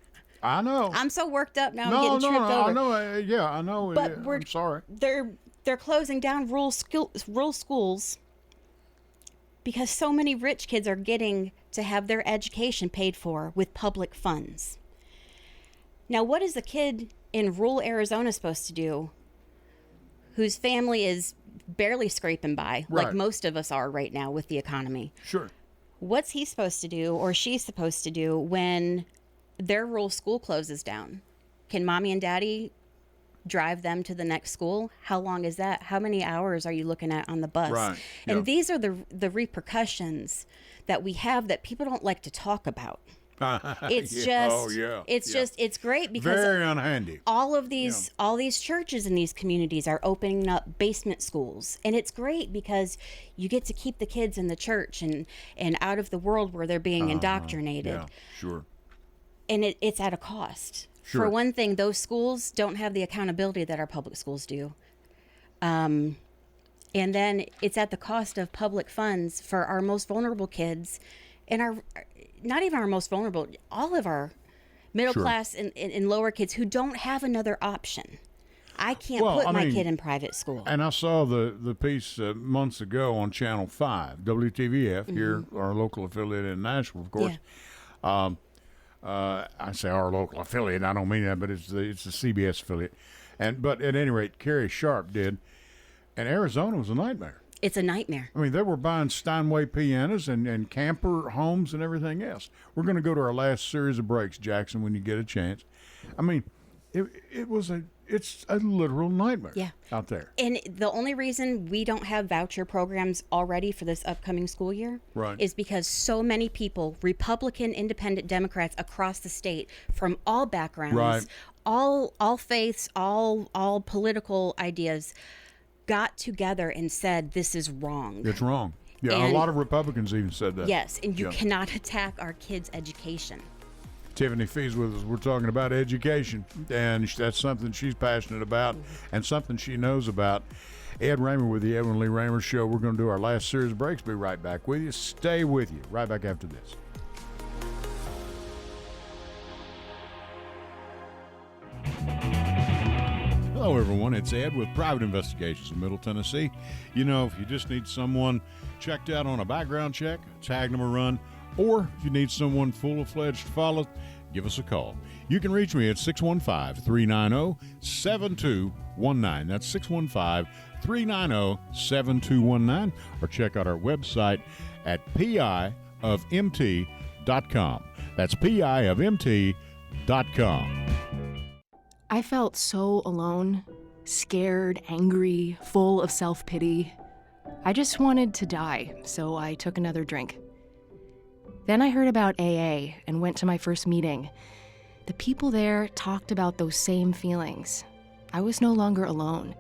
I know. I'm so worked up now. I'm getting tripped over. I know. Yeah, I know. But I'm sorry. They're closing down rural schools because so many rich kids are getting to have their education paid for with public funds. Now, what is a kid in rural Arizona supposed to do whose family is barely scraping by, like Right. most of us are right now with the economy? Sure. What's he supposed to do, or she's supposed to do, when their rural school closes down? Can mommy and daddy drive them to the next school? How long is that? How many hours are you looking at on the bus? Right. And Yeah. these are the repercussions that we have that people don't like to talk about. It's it's great because very unhandy. all these churches in these communities are opening up basement schools, and it's great because you get to keep the kids in the church and out of the world where they're being indoctrinated. Yeah, sure. And it's at a cost. Sure. For one thing, those schools don't have the accountability that our public schools do. And then it's at the cost of public funds for our most vulnerable kids, and not even our most vulnerable, all of our middle class and lower kids who don't have another option. I can't put my kid in private school. And I saw the piece months ago on Channel 5, WTVF, here, our local affiliate in Nashville, of course. Yeah. I say our local affiliate. I don't mean that, but it's the CBS affiliate. But at any rate, Carrie Sharp did, and Arizona was a nightmare. It's a nightmare. I mean, they were buying Steinway pianos and camper homes and everything else. We're going to go to our last series of breaks, Jackson, when you get a chance. I mean, it's a literal nightmare out there. And the only reason we don't have voucher programs already for this upcoming school year is because so many people, Republican, Independent, Democrats across the state, from all backgrounds, all faiths, all political ideas, got together and said this is wrong. It's wrong. Yeah, and a lot of Republicans even said that. Yes, and you cannot attack our kids' education. Tiffany Fee's with us. We're talking about education, and that's something she's passionate about and something she knows about. Ed Raymer with the Edwin Lee Raymer Show. We're going to do our last series of breaks. Be right back with you. Stay with you. Right back after this. Hello, everyone. It's Ed with Private Investigations in Middle Tennessee. You know, if you just need someone checked out on a background check, tag them a run, or if you need someone full-fledged to follow, give us a call. You can reach me at 615-390-7219. That's 615-390-7219. Or check out our website at piofmt.com. That's piofmt.com. I felt so alone, scared, angry, full of self-pity. I just wanted to die, so I took another drink. Then I heard about AA and went to my first meeting. The people there talked about those same feelings. I was no longer alone.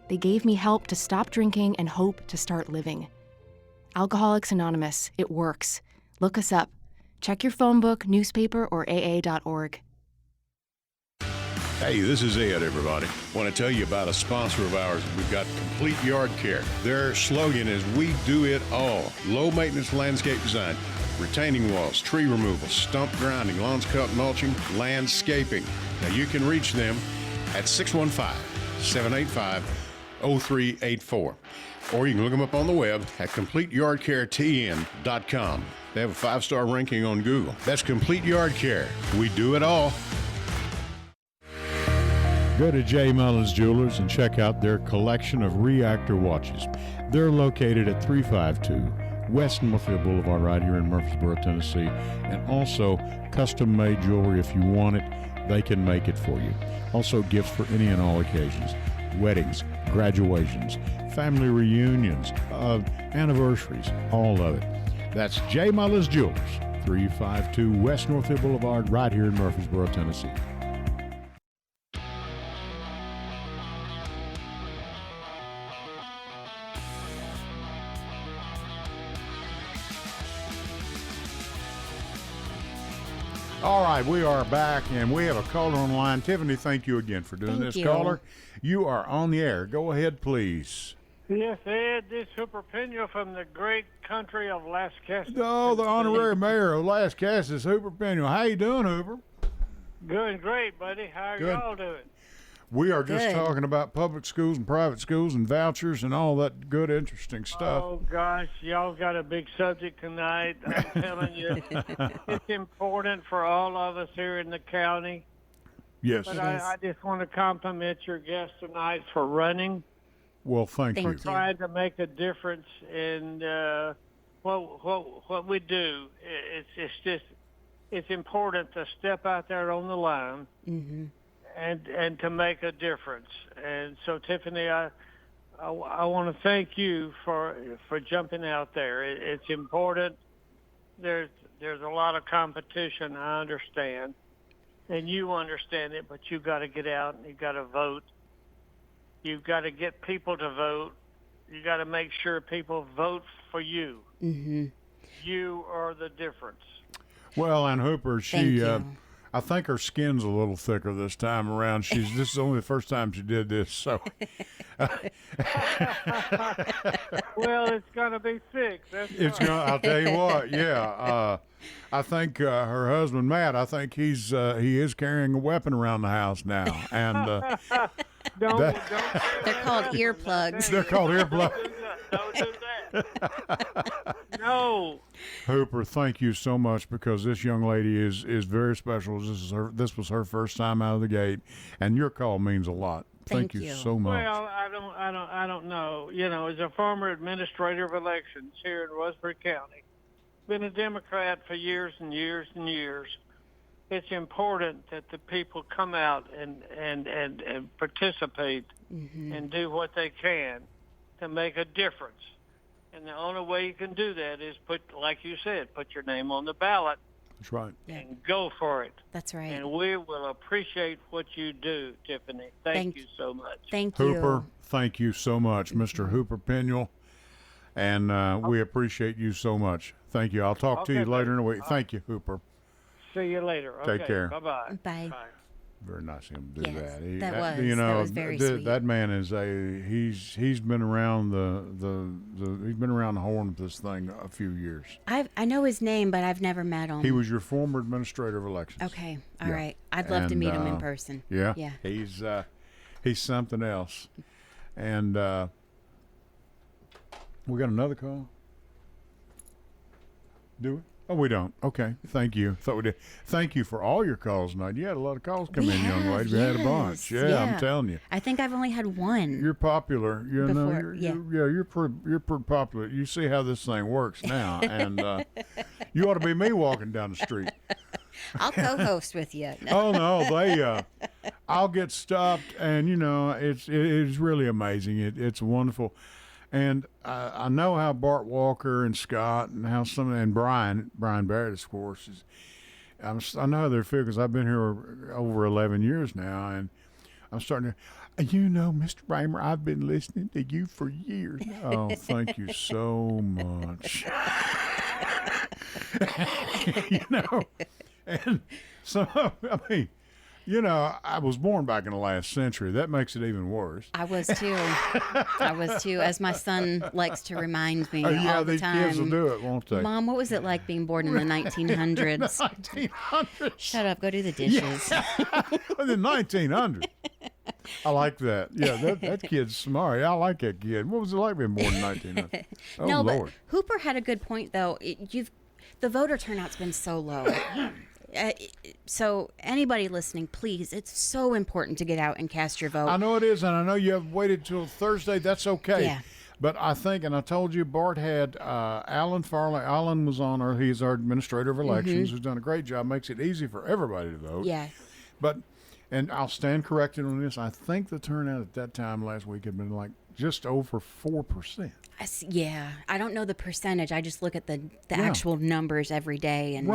They gave me help to stop drinking and hope to start living. Alcoholics Anonymous, it works. Look us up. Check your phone book, newspaper, or AA.org. Hey, this is Ed, everybody. I want to tell you about a sponsor of ours. We've got Complete Yard Care. Their slogan is, we do it all. Low maintenance landscape design, retaining walls, tree removal, stump grinding, lawns cut, mulching, landscaping. Now you can reach them at 615-785-0384. Or you can look them up on the web at CompleteYardCareTN.com. They have a 5-star ranking on Google. That's Complete Yard Care. We do it all. Go to J. Mullins Jewelers and check out their collection of reactor watches. They're located at 352 West Northfield Boulevard right here in Murfreesboro, Tennessee. And also custom-made jewelry. If you want it, they can make it for you. Also gifts for any and all occasions. Weddings, graduations, family reunions, anniversaries, all of it. That's J. Mullins Jewelers, 352 West Northfield Boulevard right here in Murfreesboro, Tennessee. All right, we are back, and we have a caller on the line. Tiffany, thank you again for doing this, caller. You are on the air. Go ahead, please. Yes, Ed, this is Hooper Pena from the great country of Las Casas. Oh, the honorary mayor of Las Casas, Hooper Pena. How you doing, Hooper? Good, great, buddy. How are y'all doing? We are just talking about public schools and private schools and vouchers and all that good, interesting stuff. Oh, gosh, y'all got a big subject tonight. I'm telling you, it's important for all of us here in the county. Yes. But I just want to compliment your guest tonight for running. Well, thank you. For trying to make a difference in what we do. It's important to step out there on the line. Mm-hmm. And to make a difference. And so, Tiffany, I want to thank you for jumping out there. It's important. There's a lot of competition, I understand, and you understand it. But you got to get out and you got to vote. You've got to get people to vote. You got to make sure people vote for you. Mm-hmm. You are the difference. Well, and Hooper, I think her skin's a little thicker this time around. This is only the first time she did this, so. Well, it's gonna be thick. I'll tell you what. Yeah, I think her husband Matt. I think he is carrying a weapon around the house now, and don't they're called earplugs. They're called earplugs. Don't do that. No. Hooper, thank you so much, because this young lady is very special. This was her first time out of the gate, and your call means a lot. Thank you so much. Well, I don't know. You know, as a former administrator of elections here in Rosbury County, been a Democrat for years and years and years. It's important that the people come out and participate and do what they can to make a difference. And the only way you can do that is like you said, put your name on the ballot. That's right. And go for it. That's right. And we will appreciate what you do, Tiffany. Thank you so much. Thank you. Hooper, thank you so much, Mr. Hooper Pena. And we appreciate you so much. Thank you. I'll talk to you later in the week. Thank you, Hooper. See you later. Take care. Bye-bye. Bye. Very nice of him to do that. That was very sweet. That man is he's been around he's been around the horn with this thing a few years. I know his name, but I've never met him. He was your former administrator of elections. Okay, all right. I'd love to meet him in person. Yeah, yeah. He's something else. And we got another call. Do we? Oh, we don't. Okay. Thank you. Thought we did. Thank you for all your calls tonight. You had a lot of calls come in, young lady. We had a bunch. Yeah, I'm telling you. I think I've only had one. You're popular. You're pretty popular. You see how this thing works now, and you ought to be me walking down the street. I'll co-host with you. Oh no, I'll get stopped, and it's really amazing. It's wonderful. And I know how Bart Walker and Scott and and Brian Barrett, of course, I know how they feel, because I've been here over 11 years now, and I'm starting to, Mr. Raymer, I've been listening to you for years. Oh, thank you so much. And so, I mean, I was born back in the last century. That makes it even worse. I was too. As my son likes to remind me all the time. Yeah, these kids will do it, won't they? Mom, what was it like being born in the 1900s? The 1900s. Shut up. Go do the dishes. Yeah. The 1900s. I like that. Yeah, that kid's smart. I like that kid. What was it like being born in 1900? Oh, no, Lord. But Hooper had a good point, though. The voter turnout's been so low. So anybody listening, please, it's so important to get out and cast your vote. I know it is, and I know you have waited till Thursday. That's okay. Yeah. But I think, and I told you, Bart had Alan Farley. Alan was on he's our administrator of elections, who's done a great job, makes it easy for everybody to vote. Yeah. And I'll stand corrected on this. I think the turnout at that time last week had been like just over 4%. Yeah. I don't know the percentage. I just look at the actual numbers every day. And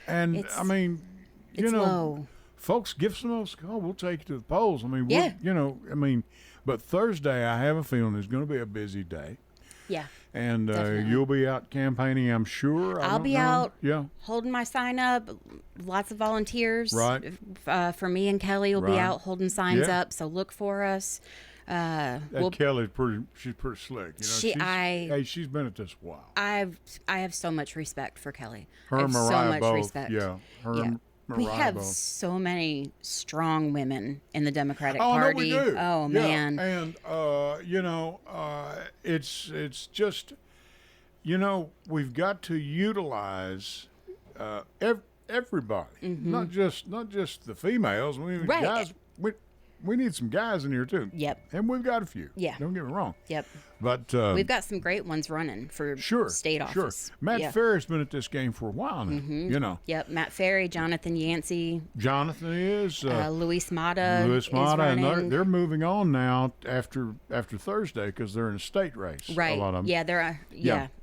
And I mean, low. Folks, give some of us a call. We'll take you to the polls. I mean, but Thursday, I have a feeling is going to be a busy day. Yeah. And you'll be out campaigning, I'm sure. I'll be out yeah, holding my sign up. Lots of volunteers. Right. For me and Kelly will be out holding signs Yeah. up, so look for us. Kelly's she's pretty slick. You know, she's been at this a while. I have so much respect for Kelly. Her I have and Mariah so much both. respect. Yeah. Her and Mariah we have both. so many strong women in the Democratic Oh, Party. no, we do. Oh, yeah. man. And it's just, we've got to utilize everybody, not just the females. Right. Guys, we need some guys in here too. Yep. And we've got a few. Yeah. Don't get me wrong. Yep. But we've got some great ones running for state office. Sure. Matt Ferry's been at this game for a while now. Yep. Matt Ferry, Jonathan Yancey. Jonathan is. Luis Mata. And they're moving on now after Thursday because they're in a state race. Right. A lot of them. Yeah, they're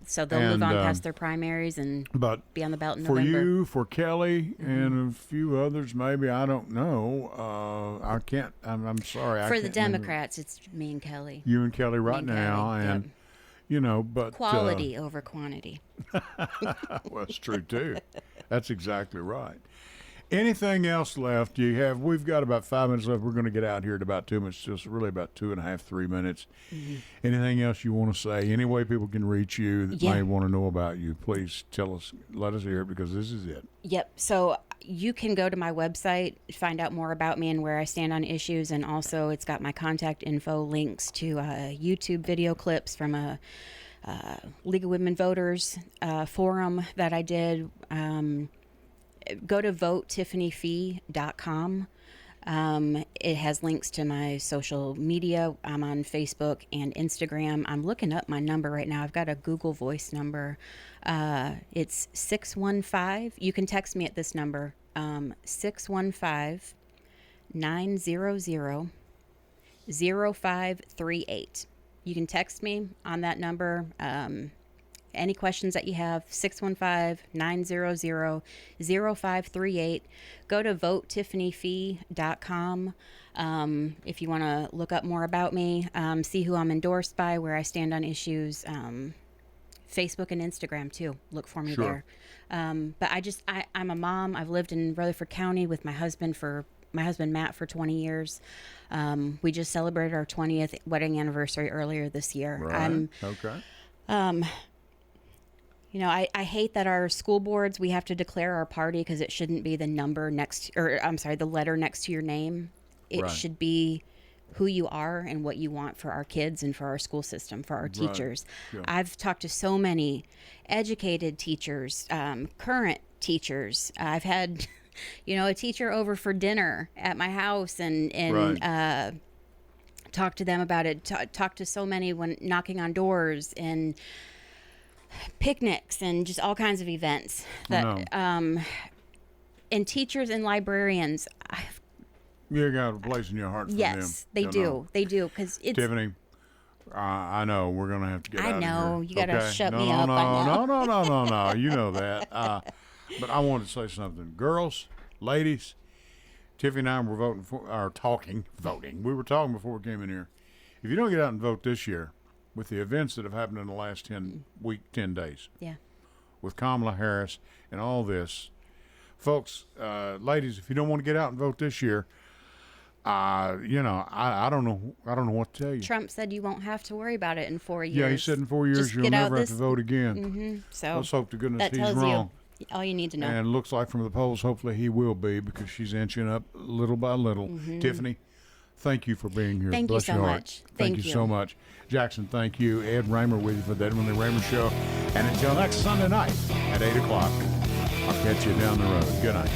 so they'll move on past their primaries and be on the ballot in for November. you, for Kelly, and a few others, maybe, I don't know. I can't. I'm sorry. For the Democrats, it's me and Kelly. You and Kelly right now, Kelly, and but quality over quantity. Well, it's true too. That's exactly right. Anything else left? We've got about 5 minutes left. We're going to get out here in about 2 minutes, just really about 2.5, 3 minutes. Anything else you want to say? Any way people can reach you that may want to know about you, please tell us, let us hear it, because this is it. Yep. So you can go to my website, find out more about me and where I stand on issues, and also it's got my contact info, links to YouTube video clips from a League of Women Voters forum that I did. Go to votetiffanyfee.com. It has links to my social media. I'm on Facebook and Instagram. I'm looking up my number right now. I've got a Google Voice number. It's 615. You can text me at this number, 615-900-0538. You can text me on that number. Any questions that you have, 615-900-0538. Go to votetiffanyfee.com if you want to look up more about me, see who I'm endorsed by, where I stand on issues. Facebook and Instagram, too. Look for me there. But I'm a mom. I've lived in Rutherford County with my husband Matt for 20 years. We just celebrated our 20th wedding anniversary earlier this year. Right. Okay. I hate that our school boards, we have to declare our party because it shouldn't be the the letter next to your name. It should be who you are and what you want for our kids and for our school system, for our teachers. Yeah. I've talked to so many educated teachers, current teachers. I've had, a teacher over for dinner at my house and talk to them about it. Talk to so many when knocking on doors and picnics and just all kinds of events that and teachers and librarians. You got a place in your heart for them. Yes, they do. They do, because it's Tiffany. I know we're gonna have to get out of here. I know you gotta shut me up. No. You know that. But I wanted to say something, girls, ladies. Tiffany and I were voting. We were talking before we came in here. If you don't get out and vote this year, with the events that have happened in the last 10 days. Yeah. With Kamala Harris and all this. Folks, ladies, if you don't want to get out and vote this year, I don't know what to tell you. Trump said you won't have to worry about it in 4 years. Yeah, he said in 4 years you'll never have to vote again. Mm-hmm. So let's hope to goodness that he's tells wrong. You all you need to know. And it looks like from the polls, hopefully he will be, because she's inching up little by little. Mm-hmm. Tiffany, thank you for being here. Thank you so much. Thank you so much. Jackson, thank you. Ed Raymer with you for the Edwin and Raymer Show. And until next Sunday night at 8 o'clock, I'll catch you down the road. Good night.